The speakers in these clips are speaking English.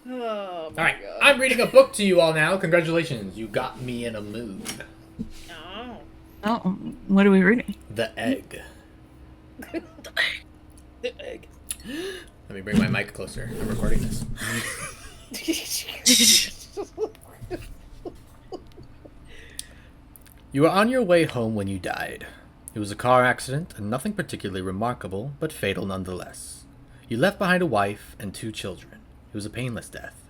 Oh my Alright, god. I'm reading a book to you all now. Congratulations, you got me in a mood. Oh. Oh, what are we reading? The Egg. The egg. Let me bring my mic closer. I'm recording this. You were on your way home when you died. It was a car accident, and nothing particularly remarkable, but fatal nonetheless. You left behind a wife and 2 children. It was a painless death.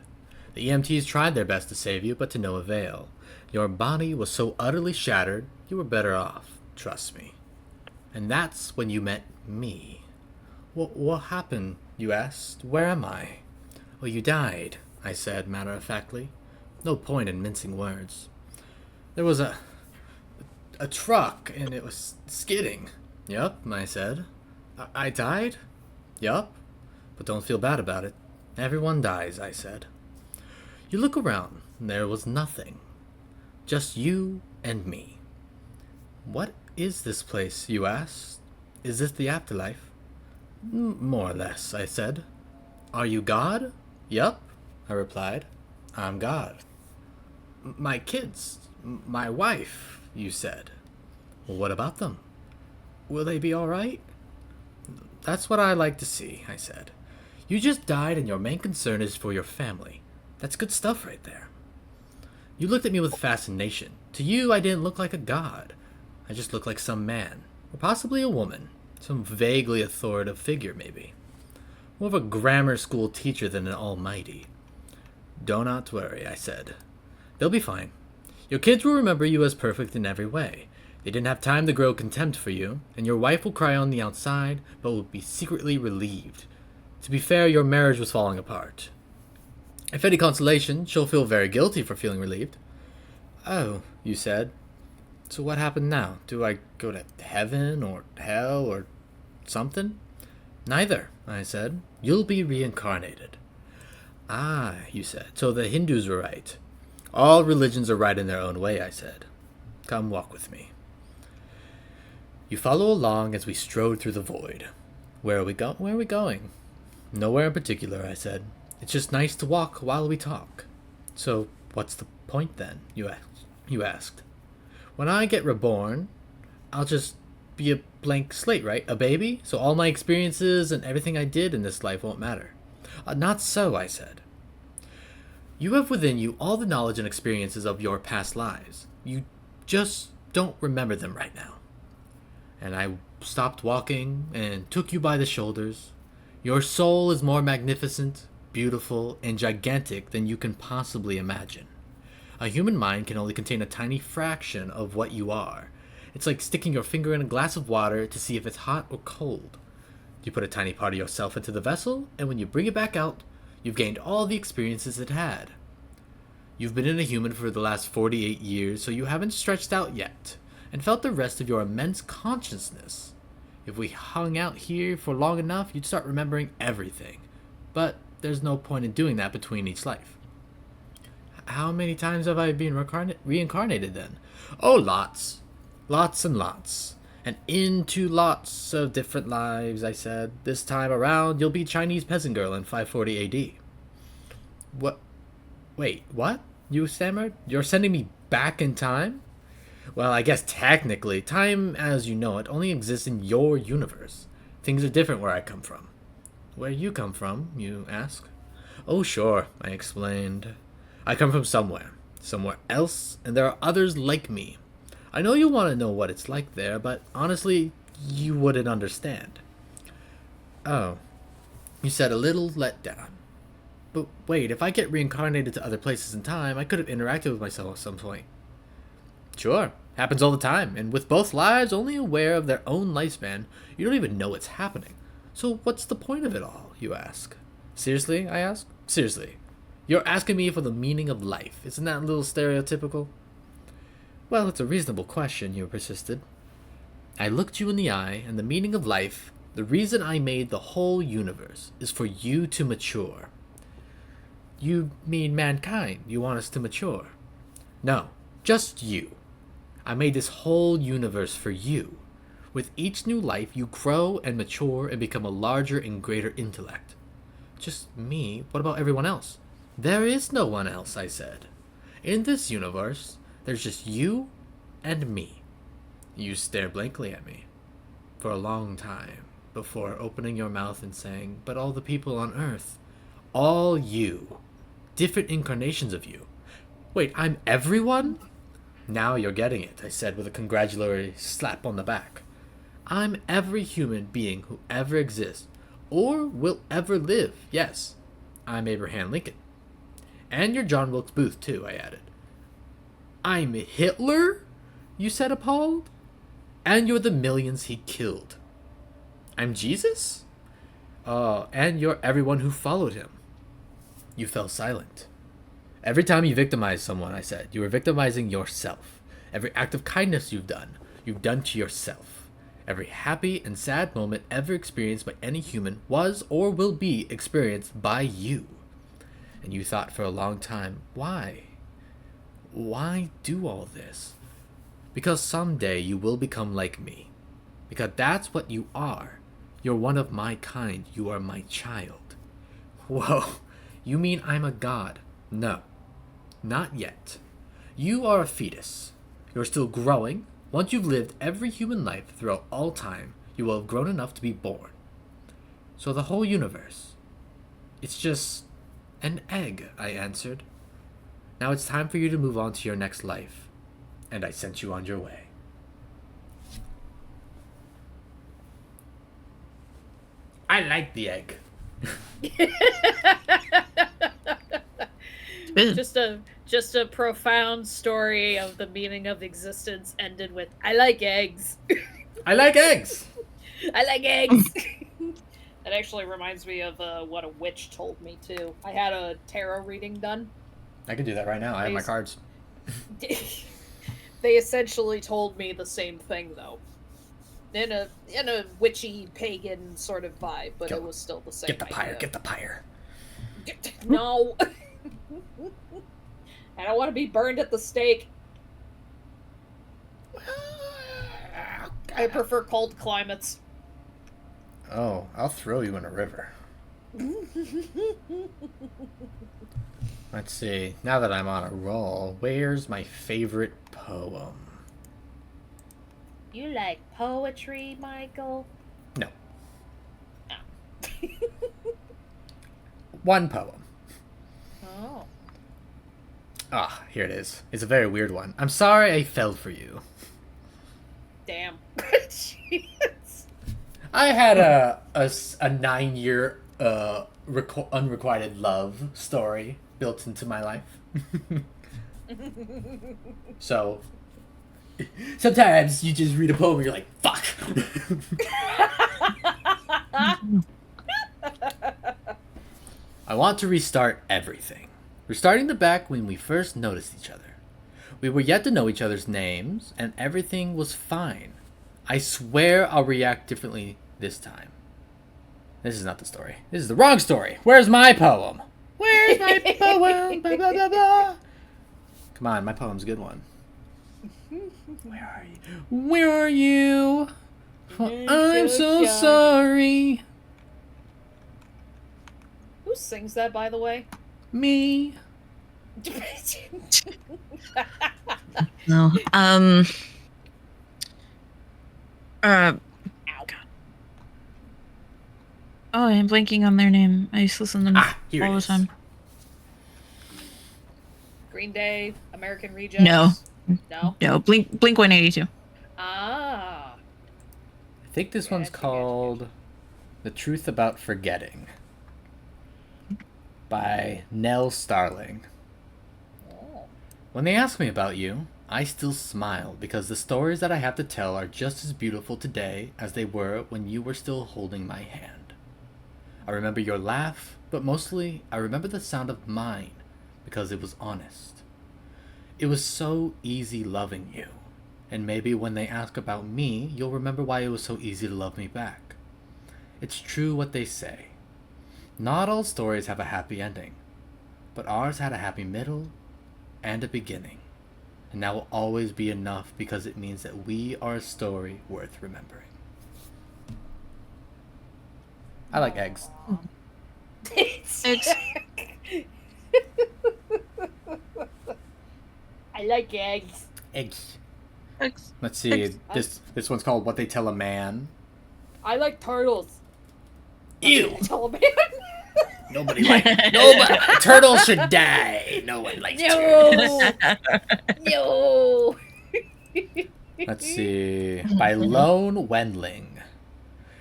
The EMTs tried their best to save you, but to no avail. Your body was so utterly shattered, you were better off, trust me. And that's when you met me. What happened, you asked? Where am I? Oh, you died, I said matter-of-factly. No point in mincing words. There was a truck, and it was skidding. Yup, I said. I died? Yup. But don't feel bad about it. Everyone dies, I said. You look around, and there was nothing. Just you and me. What is this place, you asked? Is this the afterlife? More or less, I said. Are you God? Yup, I replied. I'm God. My kids, my wife, you said. Well, what about them? Will they be alright? That's what I like to see, I said. You just died and your main concern is for your family. That's good stuff right there. You looked at me with fascination. To you, I didn't look like a god. I just looked like some man, or possibly a woman. Some vaguely authoritative figure, maybe. More of a grammar school teacher than an almighty. Do not worry, I said. They'll be fine. Your kids will remember you as perfect in every way. They didn't have time to grow contempt for you, and your wife will cry on the outside, but will be secretly relieved. To be fair, your marriage was falling apart. If any consolation, she'll feel very guilty for feeling relieved. Oh, you said. So what happened now? Do I go to heaven or hell or something? Neither, I said. You'll be reincarnated. Ah, you said. So the Hindus were right. All religions are right in their own way, I said. Come walk with me. You follow along as we strode through the void. Where are we going? Nowhere in particular, I said. It's just nice to walk while we talk. So, what's the point then? You asked. When I get reborn, I'll just be a blank slate, right? A baby? So all my experiences and everything I did in this life won't matter. Not so, I said. You have within you all the knowledge and experiences of your past lives. You just don't remember them right now. And I stopped walking and took you by the shoulders. Your soul is more magnificent, beautiful, and gigantic than you can possibly imagine. A human mind can only contain a tiny fraction of what you are. It's like sticking your finger in a glass of water to see if it's hot or cold. You put a tiny part of yourself into the vessel, and when you bring it back out, you've gained all the experiences it had. You've been in a human for the last 48 years, so you haven't stretched out yet, and felt the rest of your immense consciousness. If we hung out here for long enough, you'd start remembering everything. But there's no point in doing that between each life. How many times have I been reincarnated then? Oh, lots. Lots and lots. And into lots of different lives, I said. This time around, you'll be Chinese peasant girl in 540 AD. What? Wait, what? You stammered? You're sending me back in time? Well, I guess technically, time as you know it only exists in your universe. Things are different where I come from. Where you come from, you ask? Oh, sure, I explained. I come from somewhere else, and there are others like me. I know you want to know what it's like there, but honestly, you wouldn't understand. Oh, you said a little let down. But wait, if I get reincarnated to other places in time, I could have interacted with myself at some point. Sure, happens all the time, and with both lives only aware of their own lifespan, you don't even know it's happening. So what's the point of it all, you ask? Seriously, I ask? Seriously. You're asking me for the meaning of life. Isn't that a little stereotypical? Well, it's a reasonable question, you persisted. I looked you in the eye, and the meaning of life, the reason I made the whole universe, is for you to mature. You mean mankind? You want us to mature? No, just you. I made this whole universe for you. With each new life, you grow and mature and become a larger and greater intellect. Just me? What about everyone else? There is no one else, I said. In this universe, there's just you and me. You stared blankly at me for a long time before opening your mouth and saying, but all the people on Earth, all you, different incarnations of you. Wait, I'm everyone? Now you're getting it, I said with a congratulatory slap on the back. I'm every human being who ever exists, or will ever live, yes. I'm Abraham Lincoln. And you're John Wilkes Booth, too, I added. I'm Hitler? You said, appalled. And you're the millions he killed. I'm Jesus? And you're everyone who followed him. You fell silent. Every time you victimized someone, I said, you were victimizing yourself. Every act of kindness you've done to yourself. Every happy and sad moment ever experienced by any human was or will be experienced by you. And you thought for a long time, why? Why do all this? Because someday you will become like me. Because that's what you are. You're one of my kind. You are my child. Whoa, you mean I'm a god? No, not yet. You are a fetus. You're still growing. Once you've lived every human life throughout all time, you will have grown enough to be born. So the whole universe, it's just an egg, I answered. Now it's time for you to move on to your next life. And I sent you on your way. I like the egg. Just a profound story of the meaning of existence ended with I like eggs. I like eggs. I like eggs. That actually reminds me of what a witch told me too. I had a tarot reading done. I can do that right now. I have my cards. They essentially told me the same thing though. In a witchy pagan sort of vibe, but it was still the same. Get the pyre, get the pyre. No. I don't want to be burned at the stake. I prefer cold climates. Oh, I'll throw you in a river. Let's see. Now that I'm on a roll, where's my favorite poem? You like poetry, Michael? No. Oh. One poem. Oh. Ah, here it is. It's a very weird one. I'm sorry I fell for you. Damn. Jeez. I had a 9-year unrequited love story built into my life. So sometimes you just read a poem and you're like, fuck. I want to restart everything. Restarting the back when we first noticed each other. We were yet to know each other's names, and everything was fine. I swear I'll react differently this time. This is not the story. This is the wrong story. Where's my poem? Where's my poem? Blah, blah, blah, blah. Come on, my poem's a good one. Where are you? Where are you? I'm so sorry. Who sings that, by the way? Me. No. Ow. Oh, I'm blanking on their name. I used to listen to them Here all it the is. time. Green Day, American Rejects? No. No? No, Blink 182. Ah. I think this one's called The Truth About Forgetting by Nell Starling. Oh. When they ask me about you, I still smile because the stories that I have to tell are just as beautiful today as they were when you were still holding my hand. I remember your laugh, but mostly I remember the sound of mine because it was honest. It was so easy loving you, and maybe when they ask about me, you'll remember why it was so easy to love me back. It's true what they say. Not all stories have a happy ending, but ours had a happy middle and a beginning, and that will always be enough because it means that we are a story worth remembering. I like eggs. Eggs. like eggs. Eggs. Eggs. Let's see. Eggs. This one's called What They Tell a Man. I like turtles. Ew. Tell a man. Nobody turtles should die. No one likes turtles. No. Let's see. By Lone Wendling.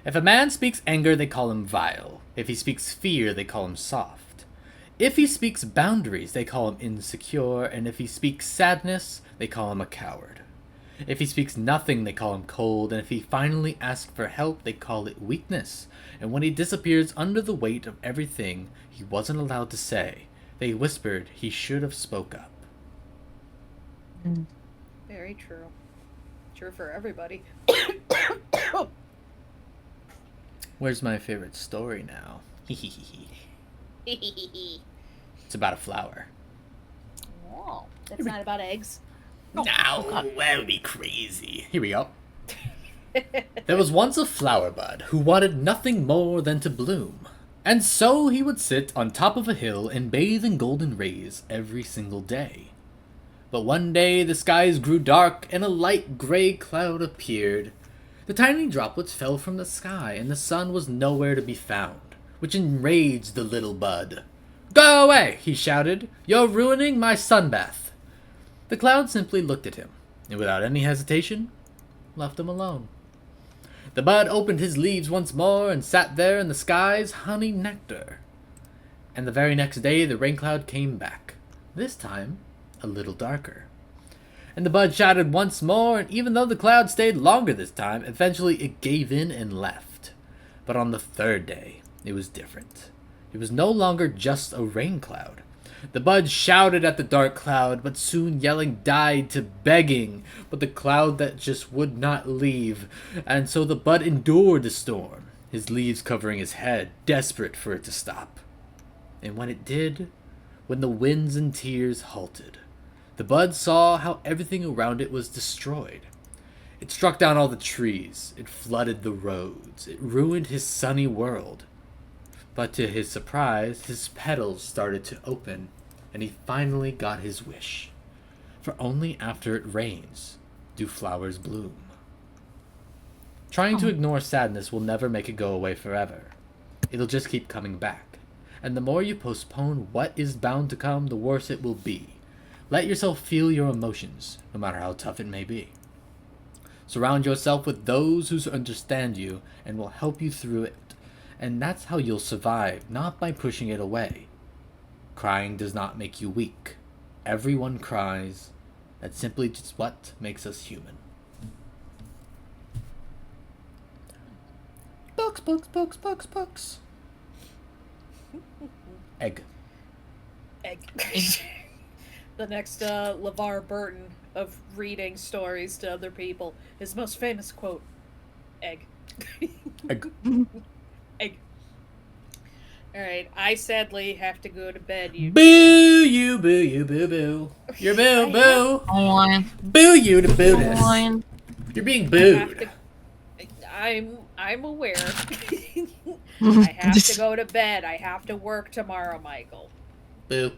If a man speaks anger, they call him vile. If he speaks fear, they call him soft. If he speaks boundaries, they call him insecure. And if he speaks sadness, they call him a coward. If he speaks nothing, they call him cold. And if he finally asks for help, they call it weakness. And when he disappears under the weight of everything he wasn't allowed to say, they whispered he should have spoke up. Very true. True for everybody. Where's my favorite story now? It's about a flower. Oh, that's not about eggs. No, that would be crazy. Here we go. There was once a flower bud who wanted nothing more than to bloom. And so he would sit on top of a hill and bathe in golden rays every single day. But one day the skies grew dark and a light gray cloud appeared. The tiny droplets fell from the sky and the sun was nowhere to be found, which enraged the little bud. "Go away," he shouted. "You're ruining my sunbath." The cloud simply looked at him, and without any hesitation, left him alone. The bud opened his leaves once more and sat there in the sky's honey nectar. And the very next day the rain cloud came back, this time a little darker. And the bud shouted once more, and even though the cloud stayed longer this time, eventually it gave in and left. But on the third day, it was different. It was no longer just a rain cloud. The bud shouted at the dark cloud, but soon yelling died to begging, but the cloud that just would not leave. And so the bud endured the storm, his leaves covering his head, desperate for it to stop. And when it did, when the winds and tears halted, the bud saw how everything around it was destroyed. It struck down all the trees, it flooded the roads, it ruined his sunny world. But to his surprise, his petals started to open, and he finally got his wish. For only after it rains do flowers bloom. Trying to ignore sadness will never make it go away forever. It'll just keep coming back. And the more you postpone what is bound to come, the worse it will be. Let yourself feel your emotions, no matter how tough it may be. Surround yourself with those who understand you and will help you through it. And that's how you'll survive, not by pushing it away. Crying does not make you weak. Everyone cries. That's simply just what makes us human. Books, books, books, books, books. Egg. Egg. The next LeVar Burton of reading stories to other people. His most famous quote. Egg. Egg. Egg. Alright, I sadly have to go to bed. You Boo you, boo you, boo boo. You're boo boo. On. Boo you to boo this. On. You're being booed. I'm aware. I have to go to bed. I have to work tomorrow, Michael. Boo.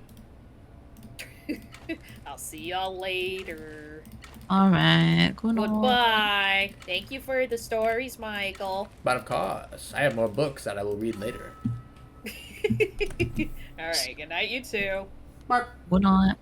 I'll see y'all later. Alright. Goodbye. Thank you for the stories, Michael. But of course, I have more books that I will read later. Alright, good night, you two. Mark. Good night.